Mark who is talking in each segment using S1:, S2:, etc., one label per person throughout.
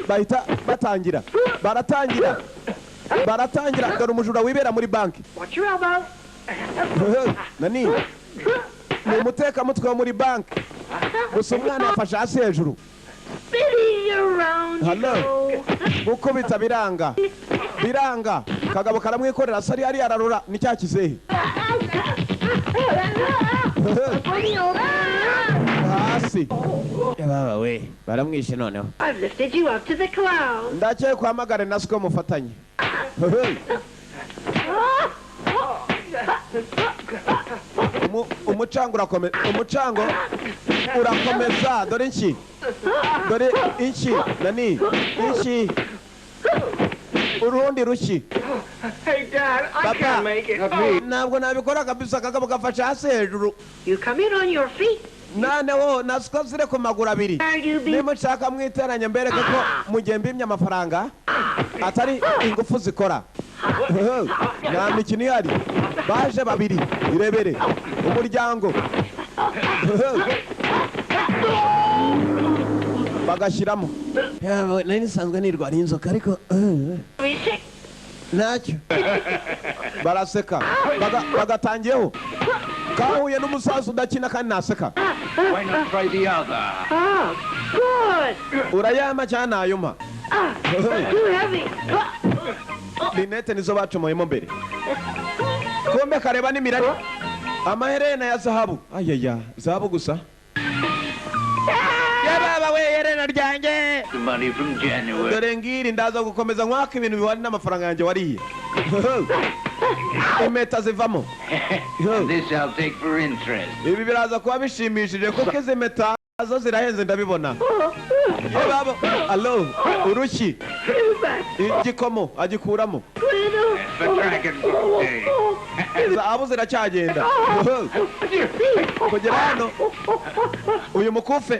S1: bahita batangira baratangira dore umujura wibera muri banki nani ni umutekamutwe wo muri banki gusa umwana yafashe hasi hejuru gukubita biranga kagabo karamwikorera sari yari yararura ni cya kizehe hasi baba we baramwishe noneho ndakeye kwamagare nasiko mufatanye umucango urakomeza dore inshi nani inshi urundi rushyi ntabwo nabikora kabisa kagabo gafashe hasi hejuru naneho nasiko zire ku maguru abiri nimushaka mwiteranya mbereke ko mugihe mbimye amafaranga atari ingufu zikora nta mikino ihari baje babiri irebere umuryango bagashyiramo nari nisanzwe nirwara inzoka ariko ntacyo baraseka bagatangiyeho kahuye n'umusaza udakina kandi naseka urayama cyane nayuma linete nizo bacomoyemo mbere kumbe kareba n'imirari amaherena ya zahabu ayaya zahabu gusa yababa we herena ryanjye dore ngiri ndaza gukomeza nkwaka ibintu biwari n'amafaranga yanjye wariye impeta zivamo ibi biraza kuba bishimishije kuko izi mpeta zo zirahenze ndabibona yababa alo urushyi igikomo agikuramo zahabu ziracyagenda kugera hano uyu mukufe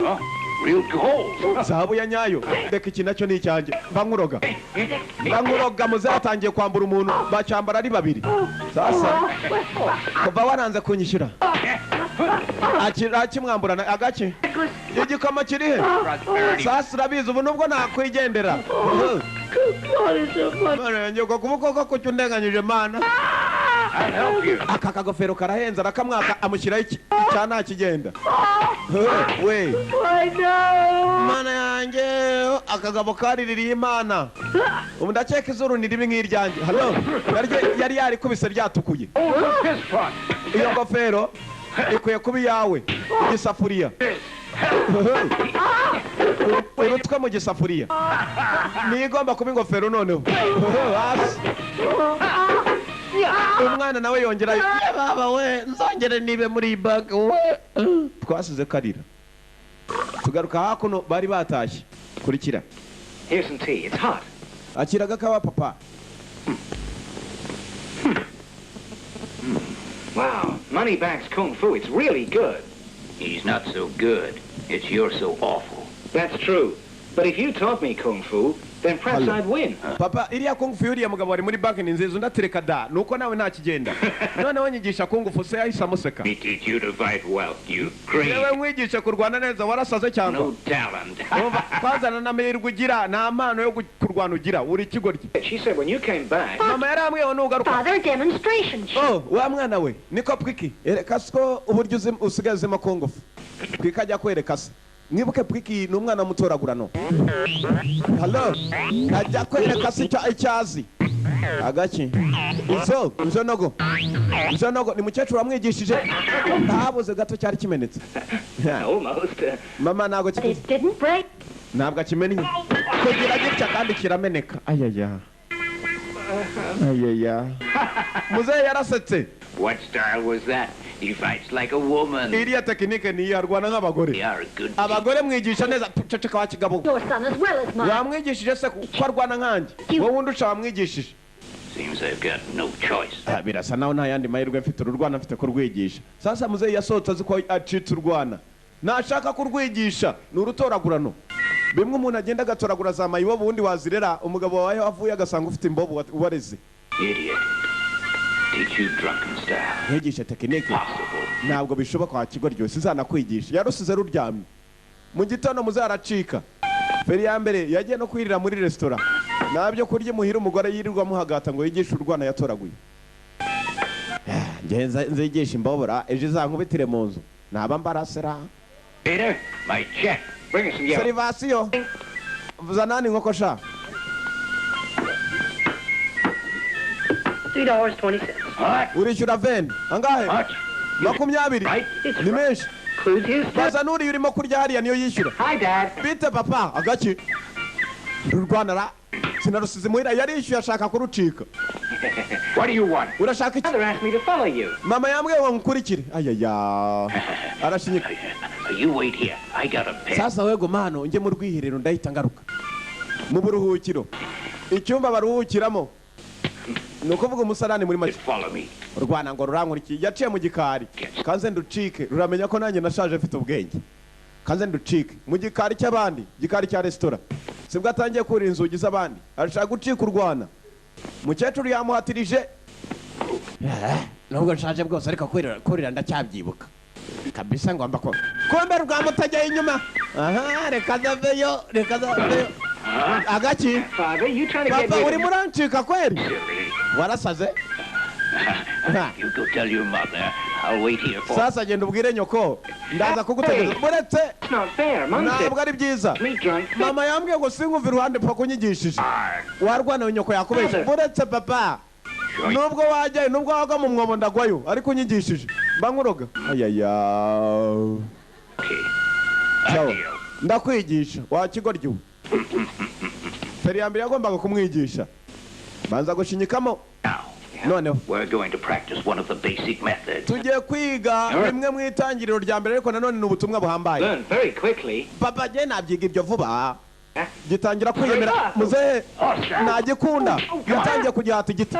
S1: zahabu ya nyayo reka iki nacyo ni icyanjye bankuroga muze atangiye kwambura umuntu bacyambara ari babiri sasa kuva waranze kunyishyura akimwamburana agake igikoma kiri he sasa urabizi ubu nubwo nakwigendera yanjye uko kuboko kucyo ndenganyije mana aka kagofero karahenze arakamwaka amushyiraho icyana kigenda we mana yanjye akagabo kariririye imana ubu ndakeka izuru ni ribi nk'iryanjye halo yari yarikubise ryatukuye iyo ngofero ikwiye kuba iyawe igisafuriya urutwe mu gisafuriya niyo igomba kuba ingofero noneho hasi umwana nawe yongerayo baba we nzongere nibe muri bag we twasize karira tugaruka hakuno bari batashye kurikira akiraga kaba papa
S2: Wow, Moneyback's Kung Fu, it's really good.
S3: He's not so good. It's you're so awful.
S2: That's true. But if you taught me Kung Fu, then perhaps I'd win.
S1: Papa, iriya Kung Fu yuriya mugabo wari muri banki ni nziza ndatereka da nuko nawe nta kigenda none wanyigisha Kung Fu se yahise amuseka
S3: Me teach you to fight well, you crazy.
S1: yewe nkwigisha kurwana neza warasaze cyangwa
S3: No talent.
S1: kwazana n'amahirwe ugira nta mpano yo kurwana ugira uri ikigoryi.
S2: She said when you came back.
S1: Mama yaramweho nugaruka.
S4: Father, demonstration.
S1: Oh, wa mwana we niko pwiki ereka siko uburyo usigazemo Kung Fu kwikajya kwereka se mwibuke pwiki n'umwana mutoragura no hallo ajya kwereka se icyazi agaki izo nogo ni mukecuru wamwigishije ntabuze gato cyari kimenetse mama nago ntabwo kimennye kugira gitya kandi kirameneka ayaya muzehe yarasetse.
S3: What style was that? He fights like a woman.
S1: Iriya tekinike ni yarwana nk'abagore. Abagore mwigisha neza ceceka wakigabo. Wamwigishije se ko arwana nkanjye. Wowe wundi uca wamwigishije.
S3: Seems I've got no choice.
S1: Birasa naho nta yandi mahirwe mfite urwana mfite ko rwigisha. Sasa muzehe yasohotse azi ko acitse urwana. Nashaka kurwigisha ni urutoragurano. Bimwe umuntu agenda agatoragura za mayibo bundi wazirera umugabo wawe avuye agasanga ufite imbobo ubareze.
S3: Idiot. Teach you drunken style.
S1: Nyigisha tekinike. Ntabwo bishoboka kwa kigo ryose izana kwigisha. Yarusize ruryamye. Mu gitondo muzaracika. feri ya mbere yagiye no kwirira muri restaurant nabyo kurya muhira umugore yirirwa muhagata ngo yigishe urwana yatoraguye ngenza nzigisha imbobora ejo izankubitire mu nzu naba mbarasera
S3: Peter, my check. Bring us some yellow.
S1: Serivasiyo vuza nani nkoko sha
S4: $3.20.
S3: What?
S1: urishyura veni angahe
S3: What?
S1: 20
S3: Right?
S1: ni menshi
S4: Includes his tip.
S1: baza n'uriya urimo kurya hariya niyo yishyura
S4: Hi, Dad.
S1: bite papa agaki rurwanara sinarusize muhira yarishyuye ashaka kurucika
S3: What do you want?
S1: urashaka iki
S4: Mother asked me to follow you.
S1: mama yambwiye ngo nkurikire ayaya arashinyika
S3: You wait here. I got a pen.
S1: sasa wego mano njye mu rwihiriro ndahita ngaruka mu buruhukiro icyumba baruhukiramo ni ukuvuga umusarani muri make
S3: Just follow me.
S1: urwana ngo rurankurikiye yaciye mu gikari kanze nducike ruramenya ko nanjye nashaje mfite ubwenge kanze nducike mu gikari cy'abandi gikari cya resitora sibwo atangiye kurira inzugi z'abandi arashaka gucika urwana mukecuru yamuhatirije nubwo nshaje bwose ariko kurira ndacyabyibuka kabisa ngomba ko kombe rwamutajyayo inyuma aha reka zaveyo agaki
S4: Father, you trying to get
S1: papa
S4: rid
S1: uri
S4: of me?
S1: murancika kweli
S3: Silly.
S1: warasaze
S3: You go tell your mother. I'll wait here for
S1: sasa genda ubwire nyoko ndaza kugutegereza uretse
S4: It's not fair. Mom said
S1: ntabwo ari byiza
S4: me drunk.
S1: mama yambwiye ngo sinkumva iruhande pfa kunyigishije warwana nyoko yakubeshye uretse papa nubwo wajyayo nubwo wagwa mu mwobo ndagwayo ariko unyigishije mba nkuroga ayaya
S3: Okay.
S1: Sawa.
S3: Deal.
S1: ndakwigisha wakigoryo feri ya mbere yagombaga kumwigisha banza gushinyikamo
S3: Now,
S1: noneho
S3: we're going to practice one of the basic methods.
S1: tugiye kwiga bimwe mu itangiriro rya mbere ariko nanone ni ubutumwa buhambaye
S4: Learn very quickly.
S1: papa je nabyiga ibyo vuba gitangira kwiyemera muzehe ntagikunda yatangiye kugihata igiti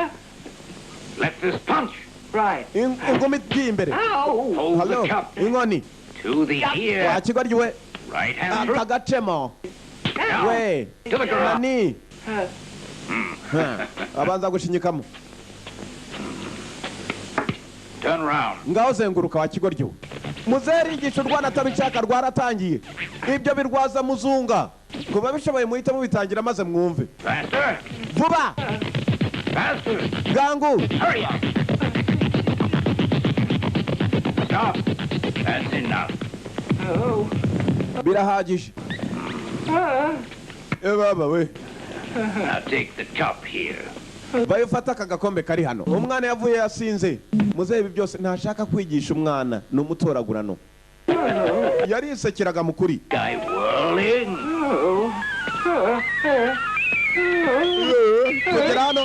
S3: Let this punch.
S4: Right.
S1: ingumi igiye imbere
S4: Ow!
S3: Hold
S1: halo
S3: the cup
S1: inkoni
S3: to the ear.
S1: wakigoryiwe
S3: Right hand through.
S1: akagacemo
S3: Now,
S1: we
S3: to the girl.
S1: nani Ha, abanza gushinyikamo
S3: Turn round.
S1: ngaho zenguruka wakigoryiwe muzehe rigisha urwana atabishaka rwaratangiye ibyo birwaza muzunga kuba bishoboye muhite mubitangira maze mwumve
S3: Faster.
S1: vuba
S3: Faster.
S1: gangu
S3: Hurry up. Stop. That's enough.
S4: Oh.
S1: birahagije baba we
S3: Now take the cup here.
S1: bayifata aka gakombe kari hano umwana yavuye yasinze muzehe ibi byose ntashaka kwigisha umwana ni umutoragurano yarisekeraga mukuri
S3: Guy whirling.
S1: kugera hano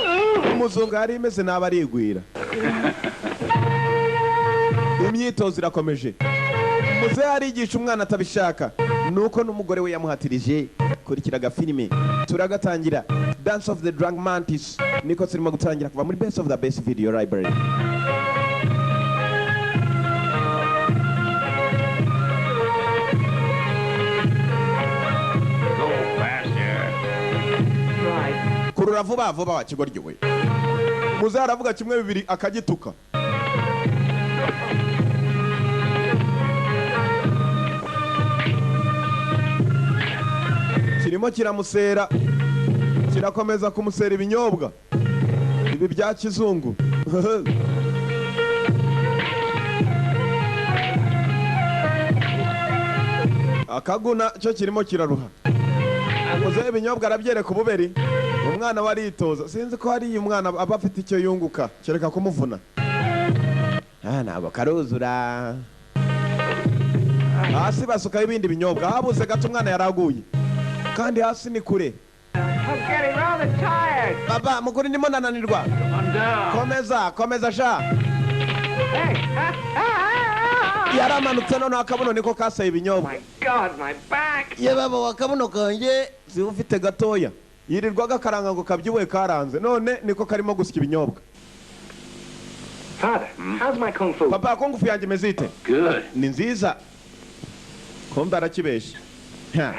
S1: umuzungu yari imeze nabi arigwira imyitozo irakomeje muzehe arigisha umwana atabishaka nuko n'umugore we yamuhatirije kurikira agafilime turagatangira Dance of the Drunk Mantis niko turimo gutangira kuva muri Best of the Best Video Library
S3: Go faster.
S4: Right.
S1: kurura vuba vuba wakigoryiwe muzehe aravuga kimwe bibiri akagituka kirimo kiramusera kirakomeza kumusera ibinyobwa ibi bya kizungu akaguna cyo kirimo kiraruha muzehe ibinyobwa arabyereka ububeri umwana we aritoza sinzi ko hariya umwana aba afite icyo yunguka kereka kumuvuna ntabwo karuzura hasi basukaho ibindi binyobwa habuze gato umwana yaraguye kandi hasi ni kure
S4: I'm getting rather tired.
S1: baba mukuri ndimo nananirwa
S3: On down.
S1: komeza sha
S4: Hey.
S1: yaramanutse noneho akabuno niko kasaye ibinyobwa
S4: My God, my back.
S1: ye baba wakabuno kanjye si ufite gatoya yirirwa gakaranga ngo kabyibuhe karanze none niko karimo gusya ibinyobwa
S2: Father, how's my kung fu?
S1: papa ko ngufu yanjye imeze ite
S3: Good.
S1: ni nziza kumva arakibeshya Ha.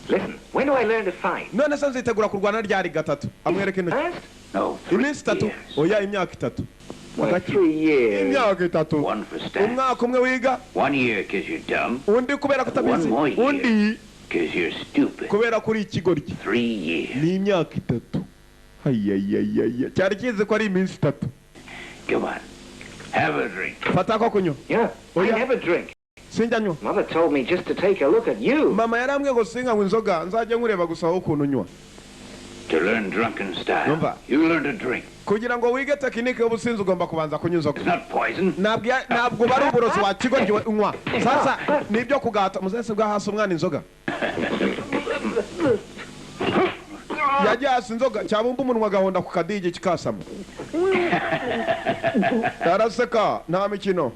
S2: Listen, when do I learn to fight?
S1: none se nzitegura kurwana ryari gatatu amwereka intoki
S2: First?
S3: No, 3
S1: iminsi itatu
S3: years.
S1: oya imyaka itatu
S2: Well, 3 years.
S1: imyaka itatu
S3: One for stats.
S1: umwaka umwe wiga
S3: 1 year because you're dumb.
S1: undi kubera kutabizi
S3: One more year.
S1: undi
S3: Because you're stupid.
S1: kubera kuri ikigoryi
S3: 3 years.
S1: ni imyaka 3 hayayayaya cyari kize ko ari iminsi 3
S3: Come on. Have a drink.
S1: fata ko kunywa
S2: Yeah,
S1: Oh,
S2: I
S1: yeah?
S2: never drink.
S1: sinjanywa
S2: Mother told me just to take a look at you.
S1: mama yarambwiye ngo sinkanywa inzoga nzajya nkureba gusa aho ukuntu nywa
S3: To learn drunken style,
S1: Numva.
S3: you learn to drink.
S1: kugira ngo wige tekinike y'ubusinzi ugomba kubanza kunywa inzoga
S3: It's not poison.
S1: ntabwo bari uburozi wa kigoryi unywa sasa nibyo kugata muzese bwa hasi umwana inzoga yagiye hasi inzoga cyabumba umunwa agahonda ku kadigi kikasama yaraseka nta mikino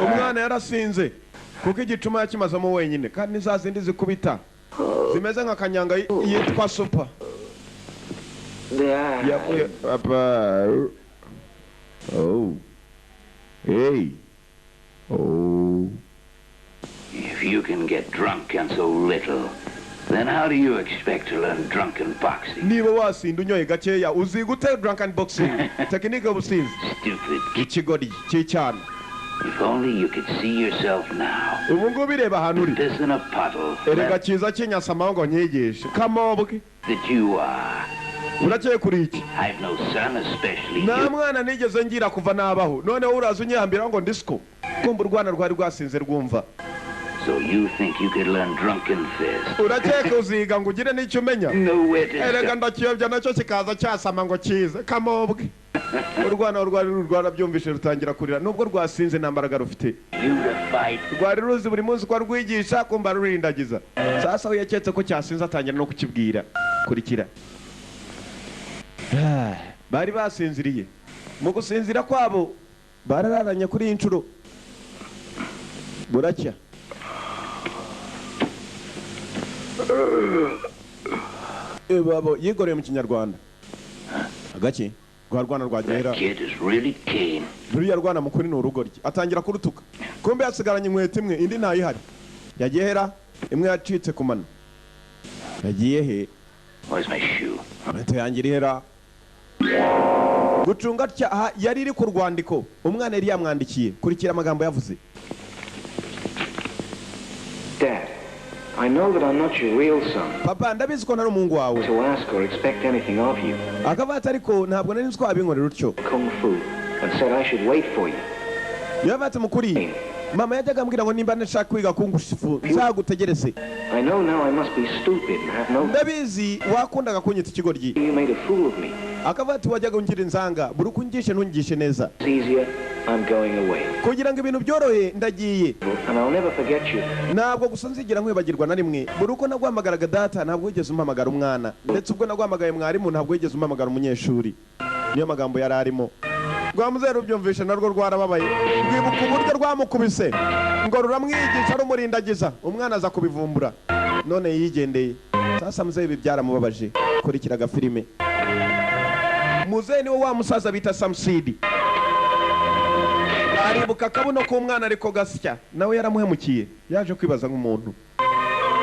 S1: umwana yarasinze kuko igicuma yakimazamo wenyine kandi za zindi zikubita zimeze nka kanyanga yitwa super yavuye papa oh hey oh
S3: If you can get drunk and so little, then how do you expect to learn drunken boxing?
S1: niba wasinda unyoye gakeya uzi gute drunken boxing tekinike y'ubusinzi
S3: Stupid.
S1: ikigoryi cy'icyana
S3: If only you could see yourself now.
S1: ubu ngubu ireba ahantu uri
S3: This in a puddle.
S1: erega kiza kinyasama ngo nyigishe kamobwe
S3: That you are.
S1: urakeye kuri iki
S3: I've no son, especially
S1: nta
S3: you.
S1: mwana nigeze ngira kuva nabaho noneho uraza unyihambira ngo ndisiko kumva urwana rwari rwasinze rwumva
S3: So you think you could learn drunken fist?
S1: urakeka uziga ngo ugire n'icyo umenya
S3: Nowhere to
S1: erega
S3: start.
S1: ndakiyobya nacyo kikaza cyasama ngo kize kamobwe urwana rwari rwarabyumvishe rutangira kurira nubwo rwasinze nta mbaraga rufite
S3: You to fight.
S1: rwari ruzi buri munsi ko rwigisha kumva rurindagiza sasa we yaketse ko cyasinze atangira no kukibwira kurikira bari basinziriye mu gusinzira kwabo barararanye kuri iyi nshuro buracya babo yigoreye mu kinyarwanda agaki rwarwana rwagera
S3: That kid is really keen.
S1: ruriya rwana mukuri ni urugoryi atangira kurutuka kumbe yasigaranye inkweto imwe indi ntayihari yagiye hera imwe yacitse ku mano yagiye he
S3: Where's my shoe?
S1: inkweto yanjye iri hera gucunga atya aha yari iri ku rwandiko umwana yari yamwandikiye kurikira amagambo yavuze
S2: Dad, I know that I'm not your real son
S1: papa ndabizi ko ntari umuhungu wawe
S2: to ask or expect anything of you.
S1: akavata ariko ntabwo nari nzi ko wabinkorera utyo
S2: Kung Fu and said I should wait for you.
S1: yavate mukuri mama yajyaga ambwira ngo nimba nashaka kwiga kungushifu nzagutegereze
S2: I know now I must be stupid and have no...
S1: ndabizi wakundaga kunyita ikigoryi
S2: You made a fool of me.
S1: akavati wajyaga ungira inzanga buri uko ungishe ntungishe neza
S2: It's easier. I'm going away.
S1: kugira ngo ibintu byorohe ndagiye
S2: And I'll never forget you.
S1: ntabwo gusa nzigera nkwibagirwa na rimwe buri uko naguhamagaraga data ntabwo wigeze umpamagara umwana ndetse ubwo naguhamagaye mwarimu ntabwo wigeze umpamagara umunyeshuri niyo magambo yari arimo rwa muzeru ubyumvishe narwo rwarababaye rwibuka uburyo rwamukubise ngo ruramwigisha rumurindagiza umwana aza kubivumbura none yigendeye sasa muzehe ibi byaramubabaje kurikira agafilime muzehe niwe wa musaza bita samusidi aribuka akabuno k'umwana ariko gasya nawe yaramuhemukiye yaje kwibaza nk'umuntu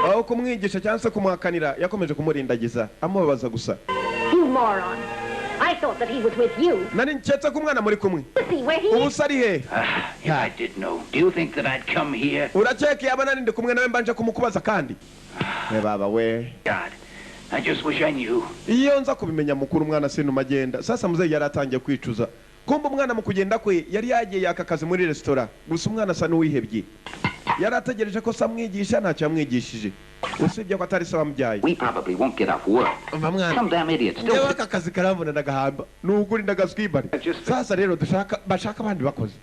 S1: aho kumwigisha cyangwa se kumuhakanira yakomeje kumurindagiza amubabaza gusa
S5: You moron. I thought that he was with you.
S1: nari nketse ko umwana muri kumwe
S5: See where he
S1: ubu
S5: is?
S1: se ari he
S3: Yeah, I did know. Do you think that I'd come here?
S1: urakeka yaba nari ndi kumwe nawe mbanje kumukubaza kandi we baba we
S3: God, I just wish I knew.
S1: iyo nza kubimenya mukuru umwana sinuma agenda sasa muzehe yari atangiye kwicuza kumva umwana mu kugenda kwe yari yagiye yaka akazi muri resitora gusa umwana asa n'uwihebye yari ategereje ko se amwigisha ntacyo yamwigishije usibye ko atari se wamubyaye
S3: We probably won't get off work.
S1: umva mwana
S3: Some damn idiot still...
S1: njyewe aka kazi karambona ndagahamba nuguri ndagaswibare sasa rero bashaka abandi bakozi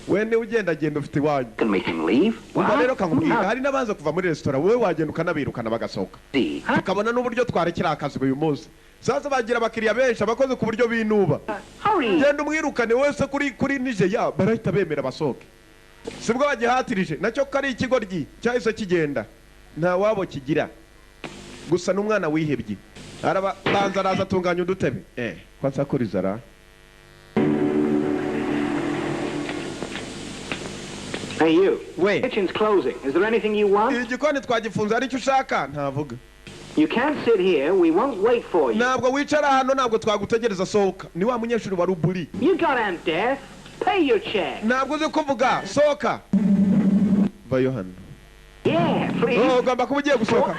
S1: we niwe ugendagenda ufite iwanyu
S3: can make him leave.
S1: umva rero
S3: What?
S1: kamubwira hari n'abanza kuva muri resitora wowe wagenda ukanabirukana bagasohoka
S3: See,
S1: tukabona n'uburyo twarekera akazi uyu munsi sasa bagira abakiriya benshi abakozi ku buryo binuba
S3: hurry.
S1: genda umwirukane wese kuri nigeya barahita bemera basohoke sibwo bagihatirije nacyo kari ikigoryi cyahise kigenda nta wabo kigira gusa n'umwana wihebye arabanza araza atunganya udutebe ko nsakuriza ra
S2: Hey, you.
S1: Wait.
S2: Kitchen's closing. Is there anything you want?
S1: igikoni twagifunze hari icyo ushaka ntavuga
S2: You can't sit here. We won't wait for you.
S1: ntabwo wicara hano ntabwo twagutegereza sohoka ni wa munyeshuri wari uburi
S2: You goddamn deaf. Pay your check.
S1: ntabwo uzi kuvuga sohoka vayo hano
S4: Yeah, please.
S1: Oh, ugomba kuba ugiye gusohoka.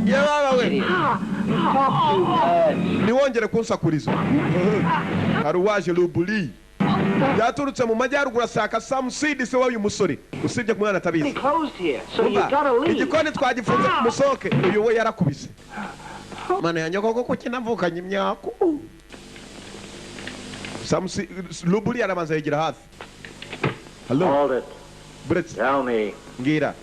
S1: Yewe niwongere kunsakuriza. Hari uwaje Lubuli. Yaturutse mu majyaruguru asaka Sam Seed se w'uyu musore. Usibye kumwana atabizi. Igikoni twagifunze musoke. Uyu we yarakubise. Mana yanjye koko kuki navukanye imyako. Sam Seed Lubuli aramaze yigira hafi. Hello.
S6: Hold it.
S1: Brits.
S6: Tell me.
S1: Ngira.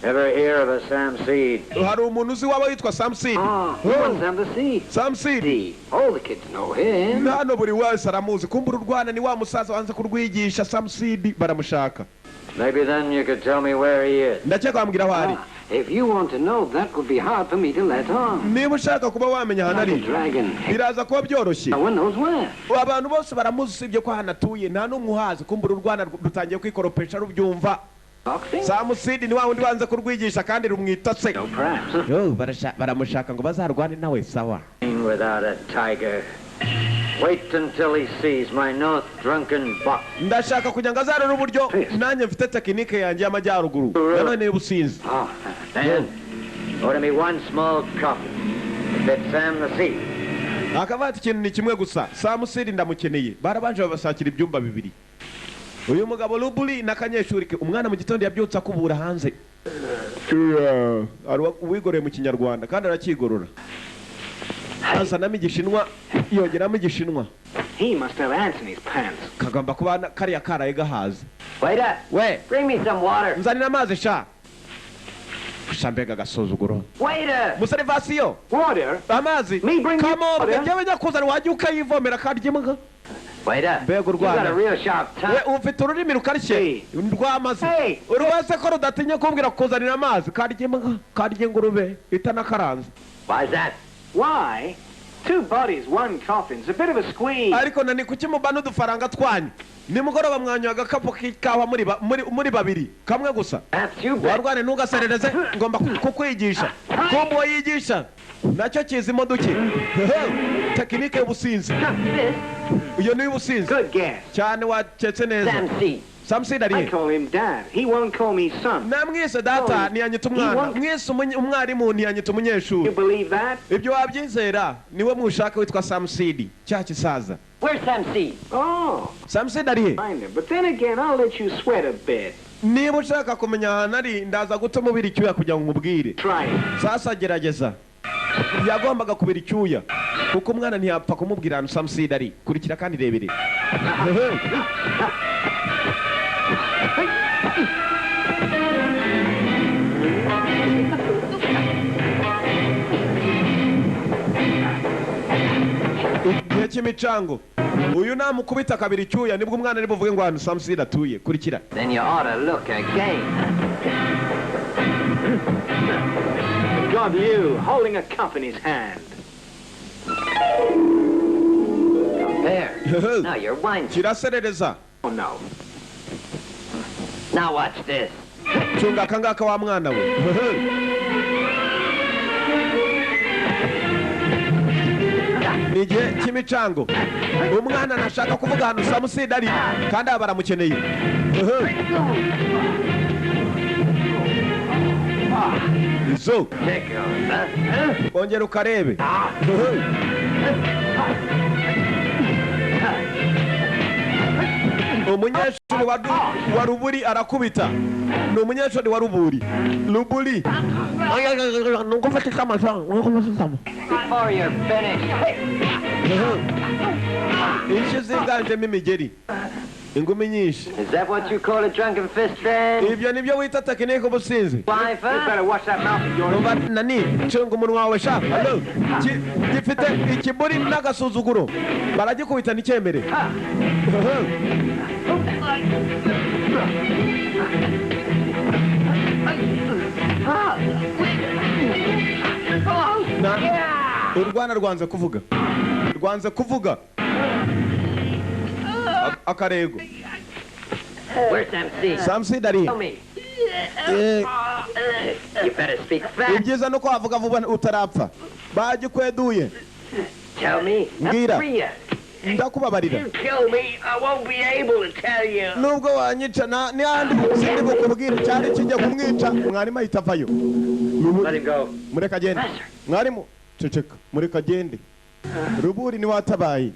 S6: Ever hear of a Sam Seed?
S1: Hari umuntu uzi waba yitwa Sam Seed.
S4: Sam the Seed.
S1: Sam Seed.
S4: All the kids know him.
S1: Hano buri wese aramuzi. Kumbura u Rwanda ni wa musaza wanze kurwigisha Sam Seed baramushaka.
S6: Maybe then you could tell me where he is.
S1: Ndakeka wambwira aho ari.
S4: If you want to know, that would be hard for me to let on.
S1: Niba ushaka kuba wamenya hano ari.
S4: Dragon.
S1: Biraza kuba byoroshye.
S4: No one knows where.
S1: Abantu bose baramuzi usibye ko hano atuye. Nta n'umwe uhazi. Kumbura u Rwanda rutangiye kwikoropesha rubyumva. Sam Seed ni wa wundi wanze kurwigisha kandi rumwita se.
S4: No, perhaps.
S1: Baramushaka ngo bazarwane nawe sawa.
S6: Without a tiger. Wait until he sees my north drunken buck.
S1: Ndashaka kujya ngo azarore uburyo nanjye mfite tekinike yanjye y'amajyaruguru. Nanone ubusinzi.
S6: Then, order me one small coffin. Fit Sam the Seed.
S1: Akavati ikintu ni kimwe gusa. Sam Seed ndamukeneye. Barabanje babasakira ibyumba bibiri. Uyu mugabo Lubuli nakanyeshuri ke umwana mu gitondo yabyutse akubura hanze. Wigoreye mu Kinyarwanda kandi arakigorora. Azanamo igishinwa yongeramo igishinwa.
S4: He must have ants in his pants.
S1: Kagamba kuba kariya karaye gahaze.
S4: Waiter,
S1: We,
S4: bring me some water.
S1: nzanira amazi sha. Shambega gasuzuguro.
S4: Waiter,
S1: Muserivasiyo.
S4: water.
S1: Amazi.
S4: Me bring
S1: Come on,
S4: water.
S1: njyewe nyakuzana wajya ukayivomera kandi imbwa.
S4: Waiter,
S1: Mbega
S4: you got a
S1: Rwanda.
S4: real sharp tongue.
S1: We ufite ururimi rukarishye
S4: Hey.
S1: rw'amazi.
S4: Hey.
S1: Uruwase ko rudatinya kumbwira kuzanira amazi kandi imbwa kandi ingurube itanakaranze.
S4: Why is that? Why? Two bodies, one coffin's a bit of a squeeze.
S1: Ariko nani kuki mubana udufaranga twanyu nimugoroba mwanywa agakapu k'ikawa muri babiri kamwe gusa.
S4: Perhaps you bet.
S1: Warwane ntugaserereze ngomba kukwigisha kumbe uwo yigisha nacyo kizimo duke. Tekinike y'ubusinzi iyo ni ubusinzi
S4: Good guess.
S1: cyane waketse neza.
S4: Sam Seed.
S1: Sam Seed
S4: I
S1: ari
S4: call him Dad. He won't call me son.
S1: namwise data ntiyanyita umwana mwise umwarimu ntiyanyita
S4: You
S1: umunyeshuri.
S4: believe that?
S1: Ibyo wabyizera niwe mushaka witwa Sam Seed cya kisaza.
S5: Where's Sam Seed?
S4: Oh,
S1: Sam Seed ari he?
S4: kind of. But then again, I'll let you sweat a bit.
S1: Niba ushaka kumenya ahantu ari ndaza gutuma ubira icyuya kugira ngo nkubwire.
S4: Try it.
S1: Sasa gerageza. Yagombaga kubira icyuya kuko umwana ntiyapfa kumubwira ahantu Sam Seed ari. Kurikira kandi rebere. Igihe cy'imicango uyu namukubita kabiri icyuya nibwo umwana ari buvuge ngo ahantu Sam Seed atuye. Kurikira.
S4: Then you ought to look again. God, you holding a cup in his hand.
S5: There. Now you're whining.
S1: Kiraserereza.
S4: Oh no.
S5: Now watch this.
S1: Chunga kangaka wa mwana we. Nigihe cy'imicango umwana nashaka kuvuga ahantu Sam Seed ari kandi aba baramukeneye. Izo ongera ukarebe. Umunyeshuri wa Ruburi arakubita. Ni umunyeshuri wa Ruburi. Ruburi.
S5: Before you're finished.
S1: Inshi ziganjemo imigeri. Ingumi nyinshi.
S5: Is that what you call a drunken fist then?
S1: Ibyo nibyo wita tekinike ubusinzi.
S5: Wife,
S4: You better watch that mouth of yours.
S1: Numva nani cunga umunwa wawe sha. Hello. Gifite ikiburi n'agasuzuguro. Baragikubita n'icyemere. U Rwanda rwanze kuvuga. Rwanze kuvuga. Akarego.
S5: Where's Sam Seed?
S1: Sam Seed ari.
S5: Tell me. You better speak fast.
S1: Ibyiza nuko wavuga vuba utarapfa. Bagikweduye.
S5: Tell me.
S1: Ngira.
S5: Priya.
S1: ndakubabarira.
S3: You kill me, I won't be able to tell you.
S1: Nubwo wanyica ni handi sindi bukubwira cyari kijya kumwica. Mwarimu ahita avayo.
S6: Let him go.
S1: Mureka agende. Mwarimu ceceka mureka agende. Ruburi ni watabaye.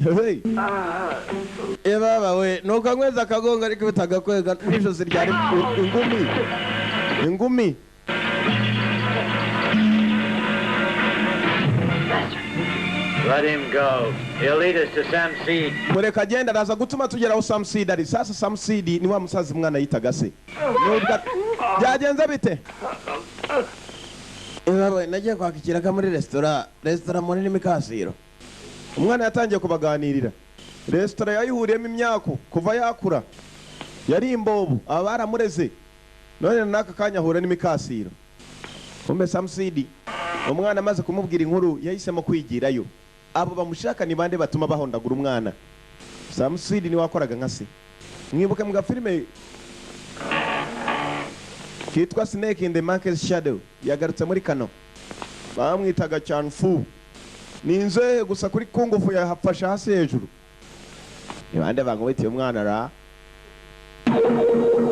S1: Hey. Baba we nuko nkweza akagonga ariko bitagakwega n'ijosi ryari ingumi.
S6: Let him go. He'll lead us to Sam Seed.
S1: Mureka agenda araza gutuma tugera aho Sam Seed ari. Sasa Sam Seed ni wa musazi mwana yitaga se. Byagenze bite? Baba nagiye kwakikira muri restaurant muri Mikasiro. Umwana yatangiye kubaganirira. Restaurant yayihuriyemo imyako kuva yakura. Yari imbobo abaramureze. None naka kanya ahura n'Imikasiro. Kumbe Sam Seed umwana amaze kumubwira inkuru yahisemo kwigirayo. Abo bamushaka ni bande batuma bahondagura umwana. Sam Seed ni wakoraga nka se. Mwibuke mga filime kitwa Snake in the Monkey's Shadow yagarutse muri Kano. Bamwitaga Chanfu. Ni inzehe gusa kuri kungufu yahafasha hasi hejuru. Ni bande bangobetiye umwana ra.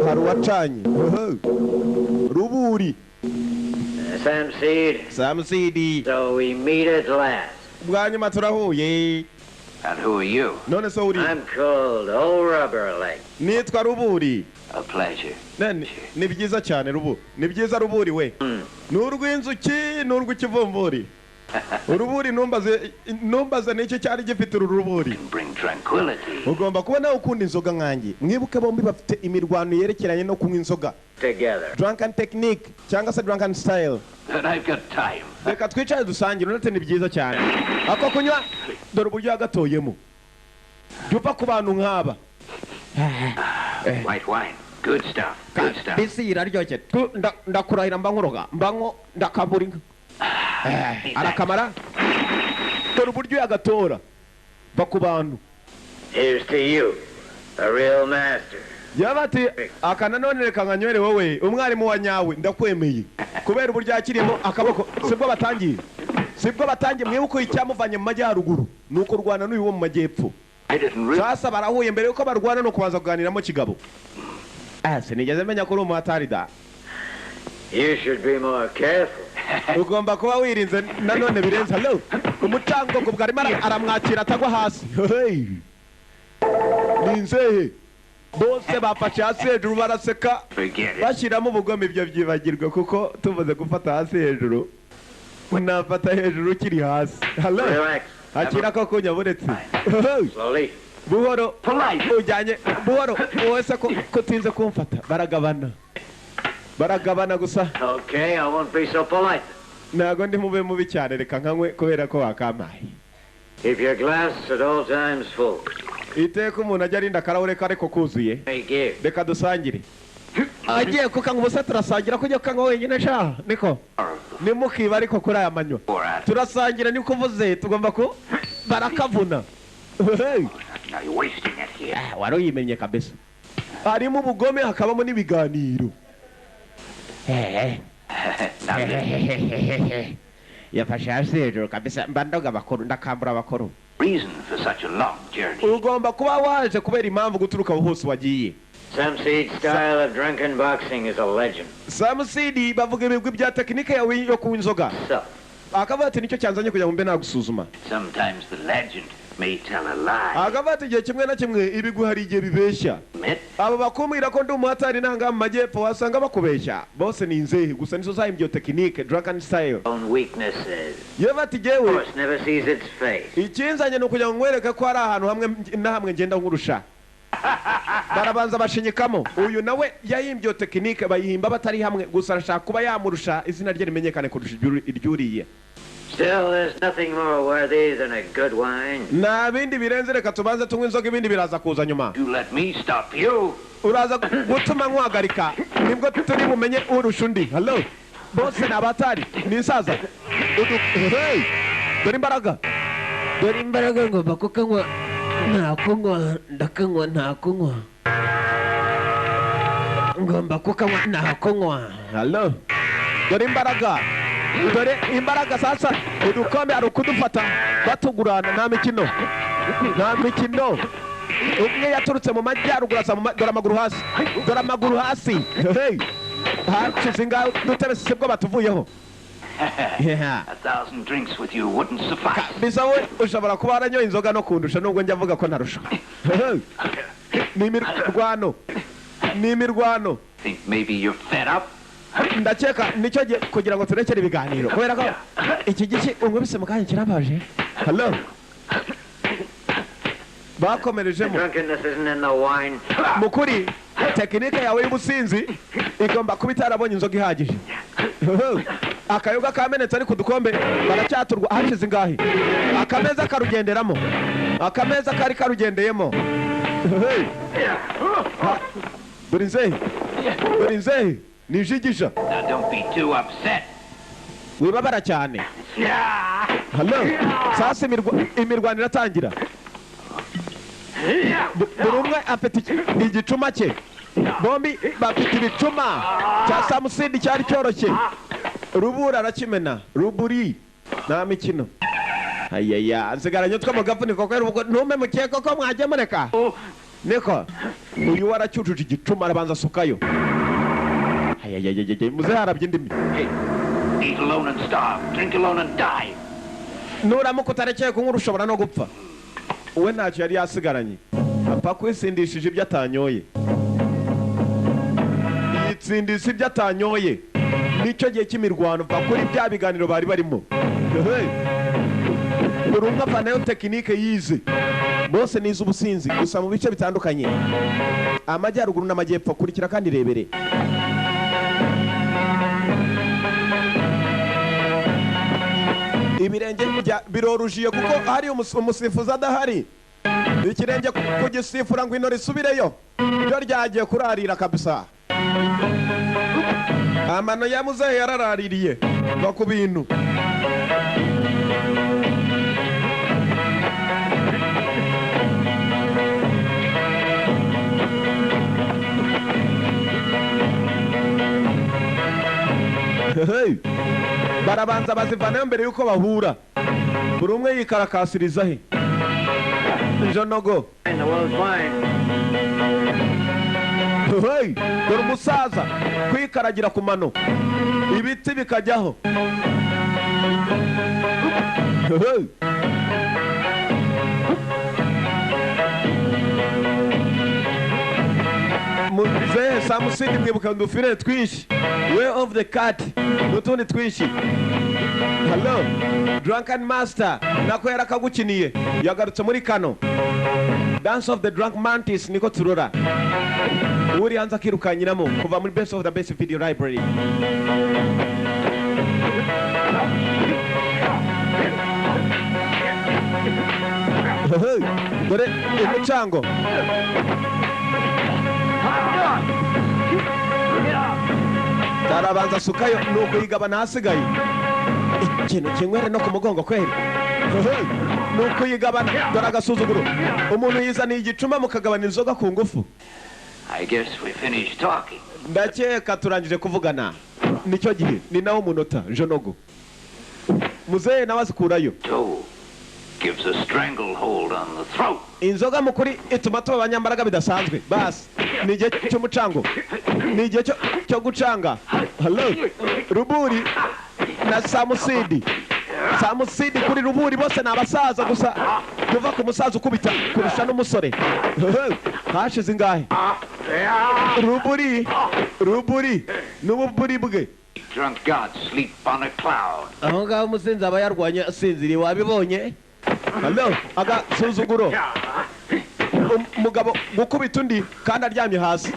S1: Hari wacanye. Ruburi. Sam Seed.
S6: So we meet at last.
S1: Bwanyuma turahuye.
S3: And who are you?
S1: None so uri.
S6: I'm called Old Rubber Leg.
S1: Nitwa Ruburi.
S3: A pleasure.
S1: Ni byiza cyane Rubu. Ni byiza Ruburi we. Nurwinzuki nurw'ikivumburi. Uruburi numbaze n'icyo cyari gifite uruburi.
S3: Bring tranquility.
S1: Ugomba kubona ukunda inzoga nkanjye. Mwibuke bombi bafite imirwano yerekeranye no kunywa inzoga.
S6: Together.
S1: Drunken technique cyangwa se drunken style.
S3: And I've got time.
S1: Reka twicare dusangire uretse ni byiza cyane. Ako kunywa dore uburyo yagatoyemo. Yupa ku bantu nk'aba.
S3: White wine. Good stuff. Good stuff.
S1: Bisi iraryoshye. Ndakurahira mbankuroga. Mbanko ndakaburinga. Arakamara. Dore uburyo yagatora. Va ku bantu.
S6: Here's to you, a real master.
S1: Yabati akananone reka nkanywere wowe umwarimu wa nyawe ndakwemeye kubera uburyo yakirimo akaboko sibwo batangiye mwibuko icyamuvanye mu majyaruguru nuko rwana n'uyu wo mu majyepfo. Sasa barahuye mbere yuko barwana no kubanza kuganiramo kigabo. Sinigeze menya ko uri umuhatari da.
S6: You should be more careful.
S1: Ugomba kuba wirinze nanone birenze. Hello umutango ngo bwarimo aramwakira atagwa hasi. Ninzehe bose bafashe hasi hejuru baraseka bashyiramo ubugome ibyo byibagirwa kuko tuvuze gufata hasi hejuru unafata hejuru ukiri hasi. Hello hakira ko kunyaburetse buhoro ujyanye buhoro wese ko kutinze kumfata baragabana gusa.
S6: Okay, I won't be so polite.
S1: Nago ndi mube mubi cyane reka nkankwe kubera ko wakamaye.
S6: Keep your glass at all times full.
S1: Iteka umuntu ajya arinda akarahure kare ko kuzuye. Reka dusangire. Agiye kukanga ubusa turasangira kujya kukanga wenyine sha niko. Nimukiba ariko kuri aya manywa. Turasangira niko uvuze tugomba ko barakavuna.
S3: Now you're wasting it here.
S1: Wari yimenye kabisa. Harimo ubugome hakabamo n'ibiganiro. Yafashe hasi hejuru kabisa mbandoga abakuru ndakambura abakuru.
S3: Reason for such a long journey.
S1: Ugomba kuba waje kubera impamvu guturuka hose wagiye.
S6: Sam Seed's style of drunken boxing is a legend.
S1: Sam Seed bavuga ibigwi bya tekinike yawe yo kunywa inzoga. Akavuga ati nicyo cyanzanye kugira ngo mbe nagusuzuma.
S3: Sometimes the legend may tell a lie.
S1: Akavuga ati igihe kimwe na kimwe ibigwi hari igihe bibeshya. Abo bakumira ko ndi umuhatari nanga mu majyepfo wasanga bakubeshya. Bose ni inzehe gusa nizo zahimbye tekinike drunken style.
S6: Own weaknesses.
S1: Yabati jewe.
S6: Horse never sees its face.
S1: Ikinzanye no kugira ngo ngwereke ko ari ahantu hamwe na hamwe ngenda nkurusha. Barabanza bashinyikamo uyu nawe yahimbye tekinike bayihimba batari hamwe gusa arashaka kuba yamurusha izina rye rimenyekane kurusha iryuriye.
S6: Still, there's nothing more worthy than a good wine.
S1: Na bindi birenze reka tubanze tunywe inzoga ibindi biraza kuza nyuma.
S3: You let me stop you.
S1: Uraza gutuma nkwagarika nibwo turi bumenye urusha undi. Hello bose nabatari ninsaza hey dore imbaraga ngo bakukanywa ntakunywa ndakanywa ntakunywa ngomba kukanywa ntakunywa. Hello dore imbaraga dore imbaraga sasa udukombe ari ukudufata batugurana nta mikino umwe yaturutse mu majyaruguru asa dore amaguru hasi hacize ngaho dutebe sibwo batuvuyeho.
S3: A thousand drinks with you wouldn't suffice.
S1: Bisa we ushobora kuba waranyoye inzoga no kundusha nubwo njya avuga ko narusha. Ni imirwano.
S3: Think maybe you're fed up?
S1: Ndakeka nicyo kugira ngo turekere ibiganiro kubera ko iki gice ungubise mu kanya kirabaje. Hello. Bakomerejemo. Mukuri tekinike yawe y'ubusinzi igomba kuba itarabonye inzoga ihagije. Akayoga kamenetse ari ku dukombe baracyaturwa hashize ingahe. Akameza karugenderamo. Akameza kari karugendeyemo. Burinze nijigisha.
S3: Now don't be too upset.
S1: Wibabara cyane. Hello. Sasa imirwano iratangira. Buri umwe afite igicuma cye. Bombi bafite ibicuma cya Samusidi cyari cyoroshye. Rubura arakimena. Ruburi nta mikino. Ayaya nsigaranye utwo mu gafuniko ko ntume mukeka ko mwajya mureka. Niko uyu waracyujuje igicuma arabanza sukayo. Ayaya muze harabye indimi.
S3: Eat alone and starve, drink alone and die.
S1: Nuramuka utarekeye kunywa ushobora no gupfa. Uwe ntacyo yari yasigaranye. Apfa kwisindishije ibyo atanyoye. Yitsindisha ibyo atanyoye. Nicyo gihe cy'imirwano pfa kuri bya biganiro bari barimo. Urumva panayo tekinike yize. Bose nize ubusinzi gusa mu bice bitandukanye. Amajyaruguru n'amajyepfo kurikira kandi rebere. Ibirenge birorujiye kuko hari umusifuzi adahari. Ikirenge kugisifura ngo inore isubireyo. Byo ryagiye kurarira kabisa. Amano ya muzehe yararaririye no ku bintu. Barabanza bazivanayo mbere yuko bahura. Buri umwe yikarakasiriza he. Jonogo. Dore umusaza kwikaragira ku mano. Ibiti bikajyaho. Muzehe Samusidi mwibuka ndufire twinshi. Way of the cat. Nutundi twinshi. Hello. Drunken Master. Nako yarakagukiniye. Yagarutse muri kano. Dance of the Drunk Mantis niko turora. Uri hanza kirukanyiramo kuva muri Best of the Best Video Library. Dore umucango. Tarabanza sukayo nuko yigabana hasigaye. Ikintu kinywere no ku mugongo kweri. Nuko yigabana dore agasuzuguro. Umuntu yizaniye igicuma mukagabana inzoga ku ngufu.
S3: I guess we finished talking.
S1: Ndakeka turangije kuvugana. Nicyo gihe ni nawo munota Jonogo. Muzehe nawe azikurayo.
S3: Gives a stranglehold on the throat.
S1: Inzoga mukuri ituma tuba abanyambaraga bidasanzwe. Bas ni igihe cy'umucango. Ni igihe cyo gucanga. Hello. Ruburi na Samusidi. Samusidi kuri Ruburi bose nabasaza gusa kuva ku musaza ukubita kurusha n'umusore. Hashize ingahe. Ruburi n'ububuri bwe.
S3: Drunk gods sleep on a cloud.
S1: Aho ngaho umusinzi aba yarwanye asinziriye wabibonye. Hello, agasuzuguro. Umugabo gukubita undi kandi aryamye hasi.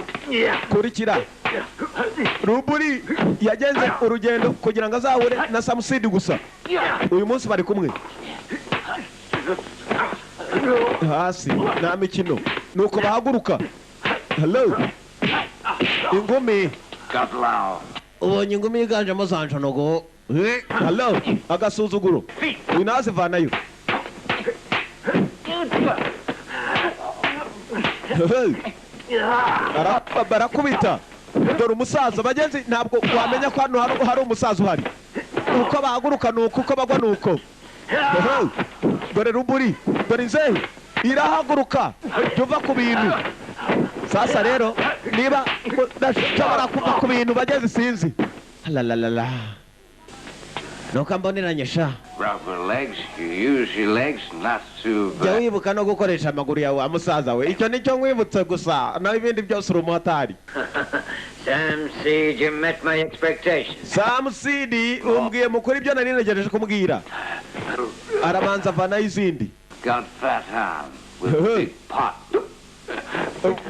S1: Kurikira. Ruburi yagenze urugendo kugira ngo azahure na Samusidi gusa. Uyu munsi bari kumwe. Hasi nta mikino. Nuko bahaguruka. Hello. Ingumi.
S3: Gatlao.
S1: Ubonye ingumi yiganjemo za Jonogo. Hello, agasuzuguro. Winaze vanayo. Barakubita. Dore umusaza bagenzi ntabwo wamenya ko hano hari umusaza uhari. uko bahaguruka nuko uko bagwa nuko dore ruburi dore nzehe irahaguruka tuva ku bintu sasa rero niba udashobora kuva ku bintu bageze sinzi la nuko mboneranye sha
S3: Rubber legs, you use your legs not to...
S1: jya wibuka no gukoresha amaguru yawe amusaza we icyo nicyo nkwibutse gusa naho ibindi byose uri umumotari
S6: Sam Seed, you met my expectations.
S1: Sam Seed umbwiye mukuri ibyo nari negereje kumubwira arabanza avanaho izindi
S3: Got fat hand with a big pot.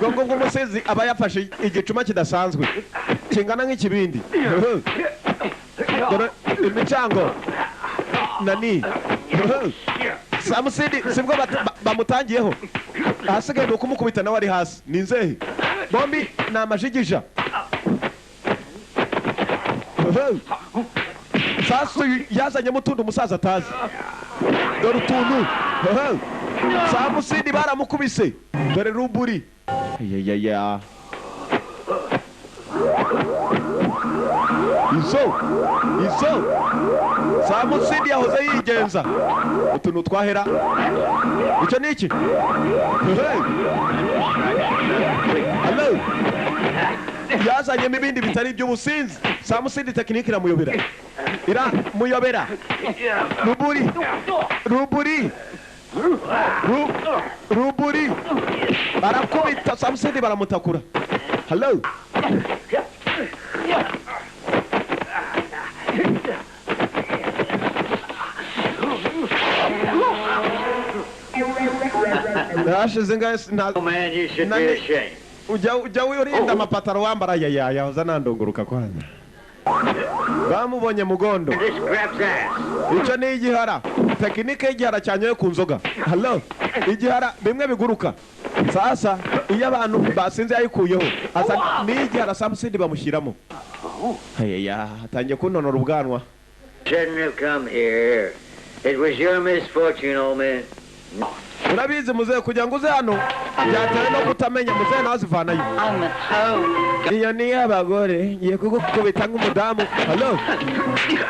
S1: ubwo umusizi aba yafashe igicuma kidasanzwe kingana nk'ikibindi dore imicango nani Sam Seed sibwo bamutangiyeho ahasigaye ni ukumukubita nawe ari hasi ni nzehe bombi ni amajigija sasa yazanyemo utundi umusaza atazi dore utuntu Sam Seed baramukubise dore ruburi ya izo Sam Seed yahoze yigenza utuntu twahera icyo ni iki hello yazanyemo ibindi bitari iby'ubusinzi Sam Seed tekinike iramuyobera ruburi barakubita Sam Seed baramutakura hello nashize
S6: Oh man, you should be ashamed.
S1: ujya wirinda amapataro wambara yaya uza nandunguruka kwanza bamubonye mugondo
S6: This grabs ass.
S1: icyo ni igihara tekinike y'igihara cyanyoye ku nzoga hello igihara bimwe biguruka sasa iyo abantu basinze yayikuyeho asa n'igihara Sam Seed bamushyiramo ya atangiye kunonora ubwanwa
S6: Shouldn't have come here. It was your misfortune, old man.
S1: urabizi muzehe kugira ngo uze hano byatewe no kutamenya muzehe nawe azivanayo iyo ni iy'abagore ngiye kugukubita nk'umudamu hello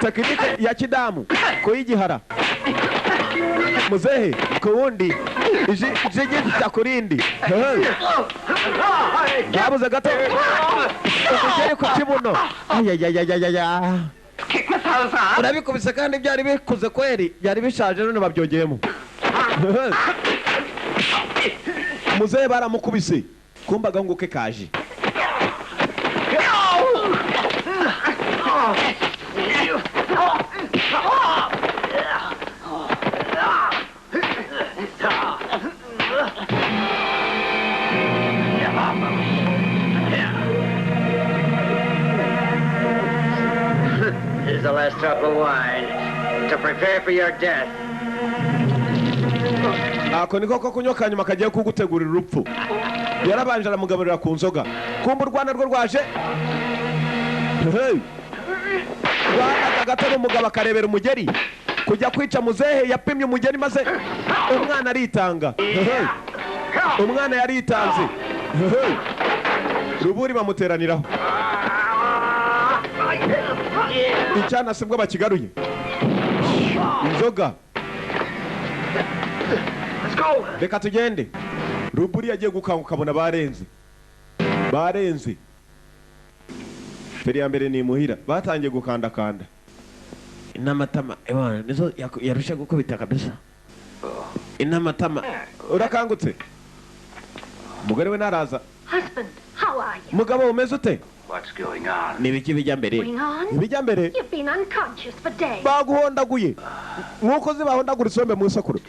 S1: tekinike ya kidamu ku y'igihara muzehe ku wundi ijigita ku rindi byabuze gato umugeri ku kibuno urabikubise kandi byari bikuze kweri byari bishaje none babyongeyemo muzehe baramukubise kumbaga ngo ke kaje
S6: This is the last drop of wine to prepare for your death.
S1: ako niko ko kunyoka nyuma kagiye kugutegurira urupfu yarabanje aramugaburira ku nzoga kumba urwana rwo rwaje rwanaga gato n'umugabo akarebera umugeri kujya kwica muzehe yapimye umugeri maze umwana aritanga umwana yaritanze ruburi bamuteraniraho icyana sibwo bakigaruye inzoga reka tugende ruburi yagiye gukanguka abona barenze feri ya mbere ni imuhira batangiye gukandakanda inamatama nizo yarusha gukubita kabisa inamatama urakangutse umugore we naraza
S5: Husband, how are you?
S1: mugabo umeze ute
S3: What's going on?
S1: nibiki bijya mbere
S5: Going on?
S1: ibijya mbere
S5: You've been unconscious for days.
S1: baguhondaguye nkuko zibahondagura isombe mu isakuru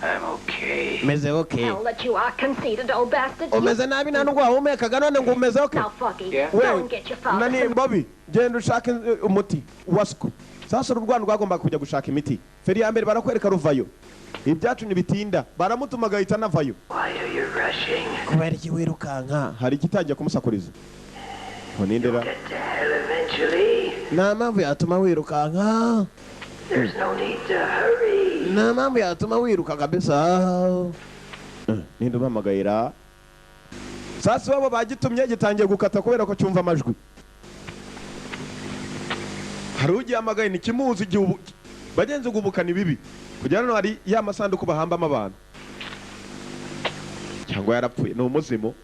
S3: I'm okay.
S1: meze okay
S5: Hell that you are conceited, old bastard.
S1: umeze nabi nta nubwo wahumekaga none ngo umeze okay
S5: Now, Foggy,
S2: Yeah.
S5: don't get your father.
S1: nani Bobby genda ushake umuti wasuku sasa urwana rwagomba kujya gushaka imiti feri ya mbere barakwereka ruvayo ibyacu nibitinda baramutuma gahita navayo
S3: Why are you rushing?
S1: kubera iki wirukanka hari igitangiye kumusakuriza ngo nindera
S3: Get to hell eventually.
S1: nta mpamvu yatuma wirukanka
S3: There's no need to hurry.
S1: nta mpamvu yatuma wiruka kabisa ninde ubamagayira sasa iwabo bagitumye gitangiye gukata kubera ko cyumva amajwi hari ugihamagaye ni kimuzi igihugu bagenze gubukana ibibi kugira ngo hari ya masanduku bahambamo abantu cyangwa yarapfuye ni umuzimo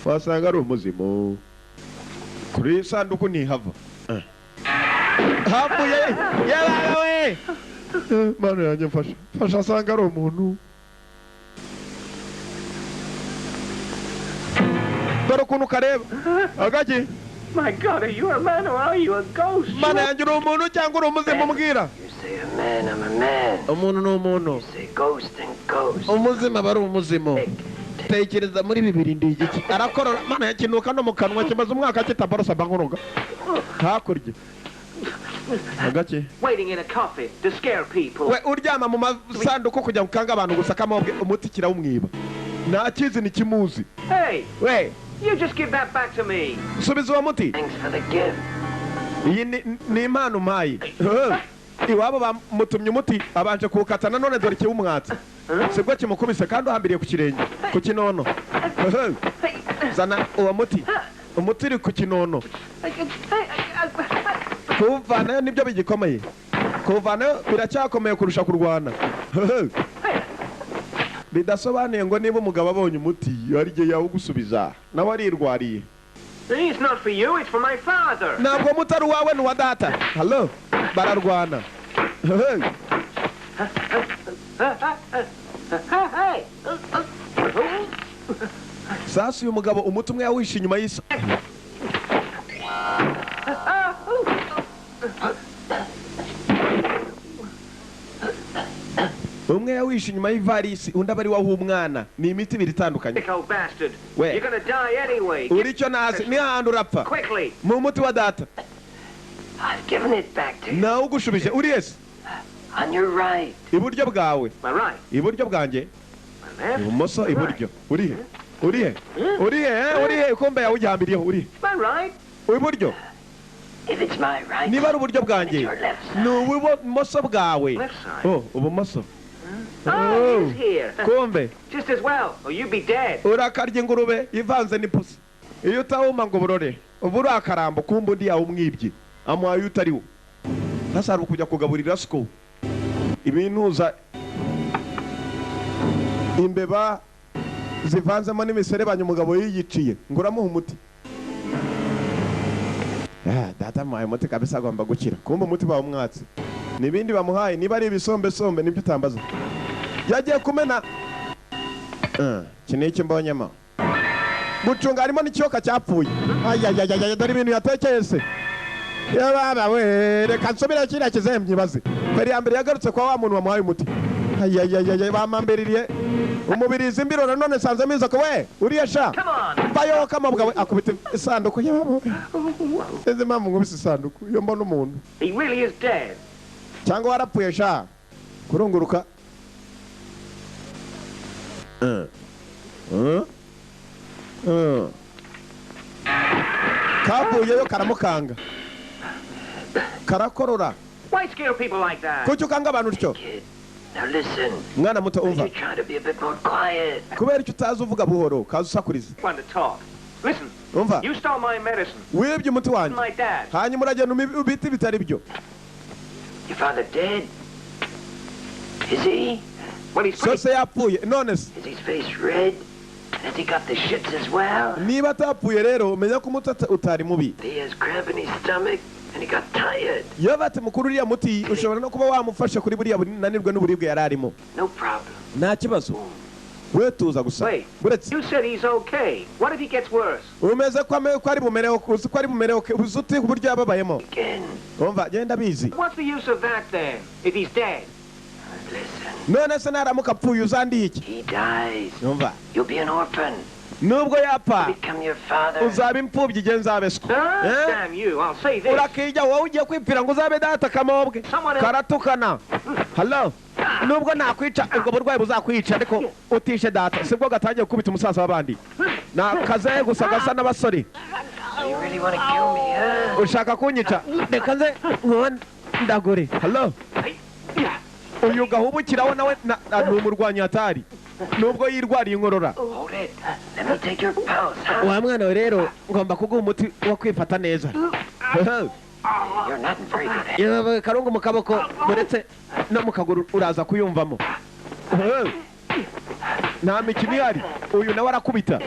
S1: wasanga ari umuzimo kuri sanduku ntihava hapfuye yabawe mana yanjye mfasha asanga ari umuntu dore ukuntu kareba agaki.
S4: My God, are you a man or are you a ghost?
S1: Mana yanjye uri umuntu cyangwa uri umuzima umbwira?
S6: You say a man, I'm a man.
S1: Umuntu ni umuntu.
S6: You say ghost and ghost.
S1: Umuzima bari umuzimo. Tekereza muri bibiri ndi igiki. Arakorora mana yakinuka no mu kanwa kimaze umwaka kitaborosa bankuruga. Hakurya. Agaki.
S4: Waiting in a coffin to scare people.
S1: We uryama mu masanduku kujya mukanga abantu gusa kamobwe umuti kirawumwiba. Nta kizi ni kimuzi.
S4: Hey,
S1: We
S4: you just give that back to me.
S1: subiza uwo muti.
S6: Thanks for the gift.
S1: Iyi ni impano mpaye. Iwabo bamutumye umuti abanje kuwukatana none dore kiwumwatsi. Sibwo kimukubise kandi uhambiriye ku kirenge ku kinono. Zana uwo muti. Umuti uri ku kinono. Kuvanayo nibyo bigikomeye. Kuvanayo biracyakomeye kurusha kurwana. Bidasobanuye ngo niba umugabo abonye umuti ari gihe yawugusubiza nawe arirwariye.
S4: It's not for you, it's for my father.
S1: Ntabwo mutari wawe ni wa data. Hello bararwana.
S4: Hey.
S1: Sasa uyu mugabo umuti umwe yawishe inyuma y'isa. Umwe yawishe inyuma y'ivarisi undi abari waho umwana ni imiti ibiri itandukanye.
S4: Bastard.
S1: We.
S4: You're gonna die anyway.
S1: Uri cyo nazi ni handi urapfa.
S4: Quickly.
S1: Mu muti wa data.
S6: I've given it back to you.
S1: Nawe ugushubije uri yes.
S6: On your right.
S1: Iburyo bwawe.
S4: My right.
S1: Iburyo bwanjye.
S4: My left.
S1: Ibumoso iburyo. Uri he? Uri he? Uri he? Uri he? Kombe yawe ujyambiriyeho uri.
S4: My right.
S1: Iburyo.
S6: If it's my right,
S1: Niba ari uburyo
S6: it's
S1: bwanjye.
S6: your left
S1: Ni
S6: side.
S1: ubumoso bwawe.
S4: Left side.
S1: Oh, ubumoso.
S4: Oh, he's here.
S1: Kombe.
S4: Just as well, or you'd be dead.
S1: Urakarya ingurube ivanze n'ipusi. Iyo utawuma ngo burore. Ubu urakarambo kumba undi yawe umwibye. Amuhaye utariwo. Sasa ari kujya kugaburira siko. Ibintuza imbeba zivanzemo n'imiserebanya umugabo yiyiciye ngo uramuha umuti. Data muhaye umuti kabisa agomba gukira. Kumba umuti bawo umwatsi. Nibindi bamuhaye niba ari ibisombe nibyo utambaza. Yagiye kumena kiniki mbonyemo. Gucunga harimo n'ikiyoka cyapfuye. Ayayayaya dore ibintu yatekese. Yababa we reka nsubira kiriya kizemye baze. Feri ya mbere yagarutse kwa wa muntu wamuhaye umuti. Ayayayaya bamambiririye. Umubirizi imbiro nanone sanze miza ko we uriya sha. Bayo kamabwa we akubita isanduku yabo. Eze mamu ngubise isanduku yo mbona umuntu.
S4: He really is dead.
S1: Cyangwa warapfuye sha. Kurunguruka. Kabuyeyo karamukanga. Karakorora.
S4: Why scare people like that?
S1: Kuki ukanga abantu utyo?
S6: Kid, now listen.
S1: Mwana muto umva.
S6: You try to be a bit more quiet.
S1: Kubera icyo utazi uvuga buhoro kaza usakuriza.
S4: Want to talk? Listen.
S1: Umva.
S4: You stole my medicine.
S1: Wibye umuti wanjye.
S4: My dad.
S1: Hanyuma uragenda ubiti bitari byo.
S6: Your father dead? Is he?
S4: Well, he's pretty...
S1: Sose yapfuye none se.
S6: Is his face red? Has he got the shits as well?
S1: Niba atapfuye rero umenya ko umuti utari mubi.
S6: He has cramp in his stomach and he got tired.
S1: Iyo bati mukuru uriya muti ushobora no kuba wamufasha kuri buriya nanirwe n'uburibwe yararimo.
S6: No problem.
S1: Nta kibazo. We tuza gusa.
S4: Wait,
S1: Buretse.
S4: you said he's okay. What if he gets worse?
S1: Umeze ko ari bumereho kuzi ko ari bumereho uzuti uburyo yababayemo.
S6: Again.
S1: Umva genda bizi.
S4: What's the use of that then, if he's dead?
S6: Listen.
S1: None se naramuka apfuye uzandi iki?
S6: He dies.
S1: Umva.
S6: You'll be an orphan.
S1: Nubwo yapfa
S6: Become your father.
S1: uzaba imfubyi igenzabe sko.
S4: Damn you, I'll say this.
S1: Urakijya wowe ugiye kwipfira ngo uzabe data kamobwe. Karatukana. Hello. Nubwo nakwica ubwo burwayi buzakwica ariko utishe data sibwo gatangiye kubita umusaza w'abandi. Na kaze gusa gasa n'abasore.
S6: You really want to kill me, huh?
S1: Ushaka kunyica. Reka nze ndagore. Hello. Uyu gahubukiraho nawe ni umurwanyi atari. Nubwo yirwariye inkorora.
S6: Hold it. Let me take your pulse, huh?
S1: Wa mwana we rero ngomba kuguha umuti wo kwifata neza.
S6: You're not very good at it.
S1: yewe karungu mu kaboko muretse no mu kaguru uraza kuyumvamo nta mikino ihari uyu nawe arakubita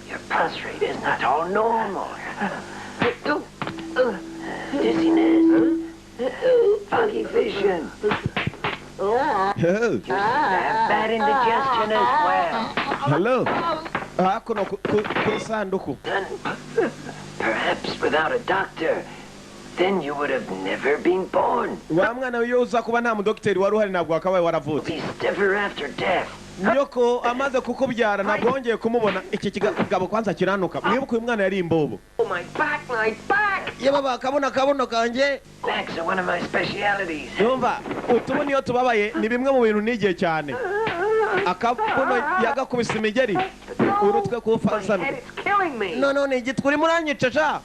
S6: Your pulse rate is not all normal. Dizziness. Foggy vision. You have bad indigestion as well.
S1: hello hakuno ku sanduku
S6: Perhaps without a doctor, then you would have never been born.
S1: wa mwana wiyo uza kuba nta mudokiteri wari uhari ntabwo wakabaye waravutse
S6: Be stiffer after death.
S1: nyoko amaze kukubyara ntabwo wongeye kumubona iki kigabo kwanza kiranuka mwibuke uyu mwana yari imbobo
S6: Oh, my back.
S1: yewe bakabona akabuno kanjye
S6: Backs are one of my specialities.
S1: yumva utubu niyo tubabaye ni bimwe mu bintu nigiye cyane akabuno yagakubise imigeri urutwe
S6: My
S1: kuwufasana
S6: head is killing me.
S1: none igitwe urimo uranyica sha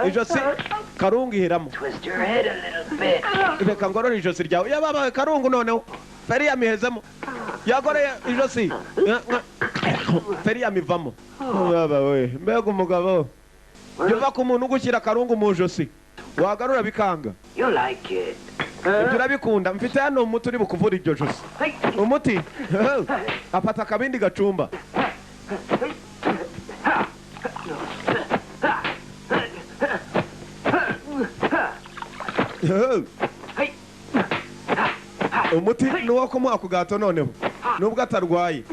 S1: ijosi karungu ihiramo
S6: Twist your head a little bit.
S1: reka ngorore ijosi ryawe yababaye karungu noneho feri yamihezemo yagoreye ijosi feri yamivamo baba we mbega umugabo yuva ku muntu ugushyira karungu mu ijosi wagarura bikanga
S6: You like it.
S1: ibyo urabikunda mfite hano umuti uri bukuvura iryo josi umuti afata akabindi gacumba umuti ni uwo kumuha ku gato noneho nubwo atarwaye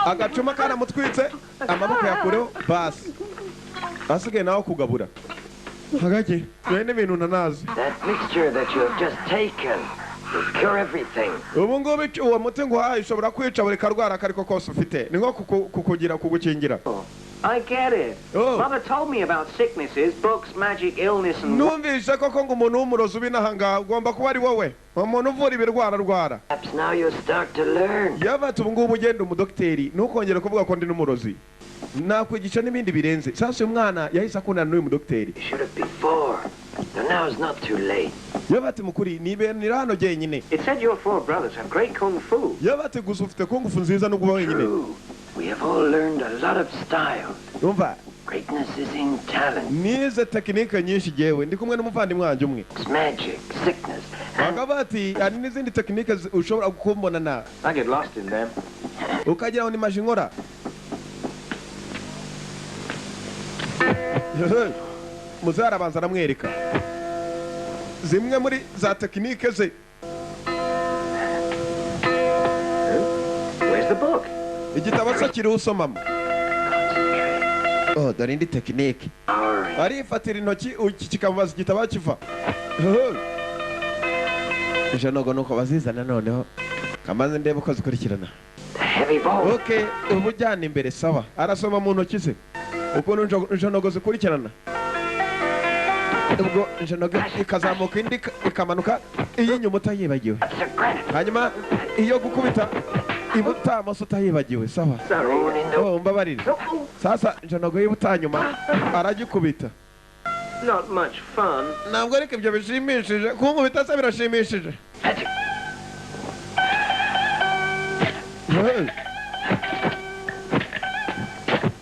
S1: agacuma karamutwitse amaboko yakureho basi asigaye nawe kugabura hagake bene ibintu ntanazi
S6: That mixture that you have just taken will cure everything.
S1: ubu ngubu uwo muti nguhaye ushobora kwica buri karwara kariko kose ufite ni nko kukugira kugukingira
S4: I get it.
S1: Oh.
S4: Mother told me about sicknesses, books, magic, illness, and...
S1: numvise koko ngo umuntu w'umurozi ubinahangaha ugomba kuba ari wowe umuntu uvura ibirwara
S6: Perhaps now you'll start to learn.
S1: yabati ubu ngubu ugenda umudokiteri ntukongere kuvuga ko ndi n'umurozi nakwigisha n'ibindi birenze sasa uyu mwana yahise akundana n'uyu mudokiteri
S6: You should have before. But now it's not too late.
S1: yabati mukuri nibenira hano jyenyine
S4: It said your four brothers have great kung fu.
S1: yabati gusa ufite kungufu nziza no kuba wenyine
S6: True. We have all learned a lot of styles.
S1: umva
S6: Greatness is in talent.
S1: nize tekinike nyinshi jyewe ndi kumwe n'umuvandimwe wanjye umwe
S6: It's magic, sickness, and
S1: bakaba bati hari n'izindi tekinike ushobora kumbona na
S4: I get lost in them.
S1: ukagira ngo ni maji nkora muze arabanza aramwereka zimwe muri za tekinike ze
S4: Where's the book?
S1: igitabo se kiriho usomamo dore indi tekinike
S6: our
S1: arifatira intoki kikamubaza igitabo kiva ijanogo nuko bazizana noneho kamaze ndebe uko zikurikirana
S6: heavy ball.
S1: ok ubu ujyana imbere sawa arasoma mu ntoki ze ukuntu ijanogo zikurikirana ubwo ijanogo ikazamuka indi ikamanuka iy'inyuma utayibagiwe
S6: That's a granite.
S1: hanyuma iyo gukubita ibutamoso utayibagiwe sawa
S6: Thrown in the...
S1: mbabarire sasa ijanogo y'ibutanyuma aragikubita
S4: Not much fun.
S1: ntabwo ariko ibyo bishimishije kunkubita se birashimishije
S6: Magic.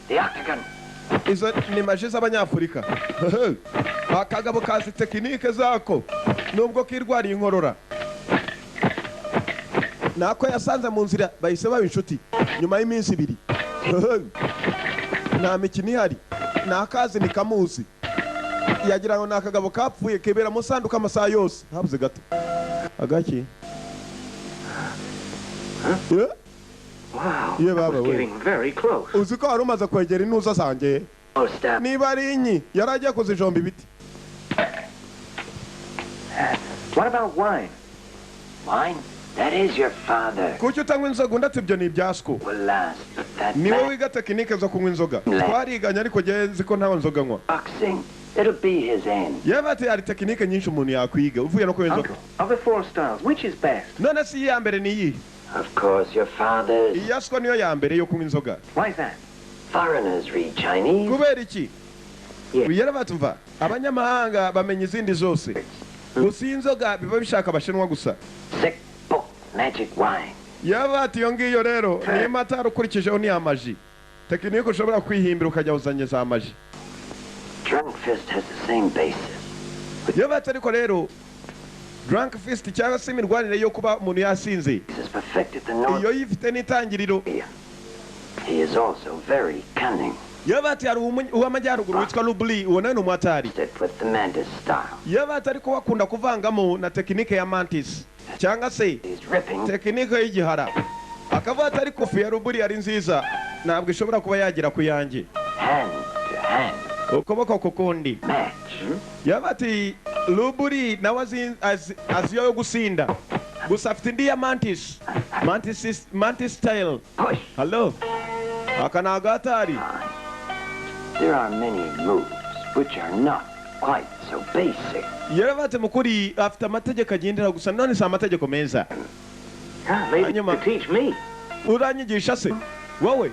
S6: The octagon.
S1: izo ni maji z'abanyafurika akagabo kazi tekinike zako nubwo kirwariye inkorora nako yasanze mu nzira bahise baba inshuti nyuma y'iminsi ibiri nta mikino ihari nakazi ni kamuzi yagira ngo ni akagabo kapfuye kibera mu sanduka amasaha yose habuze gato agaki Yeah?
S4: Wow,
S1: Yeah,
S4: that
S1: Baba,
S4: was
S1: wait.
S4: getting very close.
S1: uzi ko wari umaze kwegera intuza zanjye
S6: Oh, stop.
S1: niba ari inyi yari agiye kuzijomba ibiti
S4: What about wine?
S6: Wine? That is your father.
S1: kuki utanywa inzoga undi ati ibyo ni ibyasiko
S6: Will last, but that
S1: niwe
S6: man
S1: wiga tekinike zo kunywa inzoga twariganye ariko njyewe nzi ko ntawe nzoga nywa
S6: boxing, it'll be his end.
S1: yewe ati hari tekinike nyinshi umuntu yakwiga uvuye no kunywa inzoga
S4: Uncle, of the four styles, which is best?
S1: none si iya mbere ni iyi
S6: Of course, your father's.
S1: iyaswa niyo ya mbere yo kunywa inzoga
S4: Why is that?
S6: Foreigners read Chinese.
S1: kubera iki
S4: Yeah.
S1: yera batumva abanyamahanga bamenya izindi zose gusa iyi inzoga biba bishaka abashinwa gusa
S6: Sick book, magic wine.
S1: yewe ati iyo ngiyo rero niyo matara ukurikijeho ni amaji tekinike ushobora kwihimbira ukajya uzanye za maji.
S6: Drunk fist has the same basis.
S1: Iyo ariko rero drunk fist cyangwa se imirwanire yo kuba umuntu yasinze
S6: He's perfected the North.
S1: iyo yifite n'itangiriro.
S6: He is also very cunning.
S1: Iyo hari uw'amajyaruguru witwa Lubli, uwo nawe ni umwatari.
S6: With the Mantis style.
S1: Iyo ariko wakunda kuvangamo na tekinike ya Mantis cyangwa se tekinike y'igihara, akavuga atari kofi ya Lubli ari nziza, ntabwo ishobora kuba yagira ku yanjye.
S6: Hand to hand.
S1: Ukuboko kukundi.
S6: Match.
S1: Yabati Lubli nawe aziyo yo gusinda. Gusa afite indi ya Mantis. Mantis style.
S6: Push.
S1: Hello. Akanagatari.
S6: There are many moves which are not quite so basic.
S1: Yabati mukuri afite amategeko agendera gusa none si amategeko meza.
S4: Maybe to teach me.
S1: Uranyigisha se? Wowe?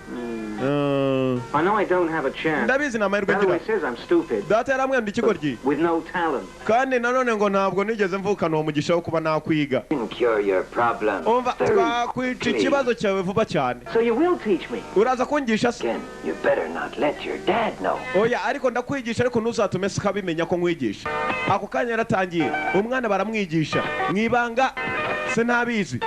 S4: I know I don't have a chance.
S1: Ndabizi na mahirwe
S4: By the way,
S1: ngira.
S4: says I'm stupid.
S1: Data yaramwe ndikigoryi.
S4: With no talent.
S1: Kandi nanone ngo ntabwo nigeze mvukana uwo mugisha wo kuba nakwiga.
S6: Cure your problem.
S1: Umva twakwica ikibazo cyawe vuba cyane.
S4: So you will teach me.
S1: Uraza kungisha se?
S6: Again, you better not let your dad know.
S1: Oya ariko ndakwigisha ariko ntuzatume sikabimenya ko nkwigisha. Ako kanya yaratangiye umwana baramwigisha mwibanga se ntabizi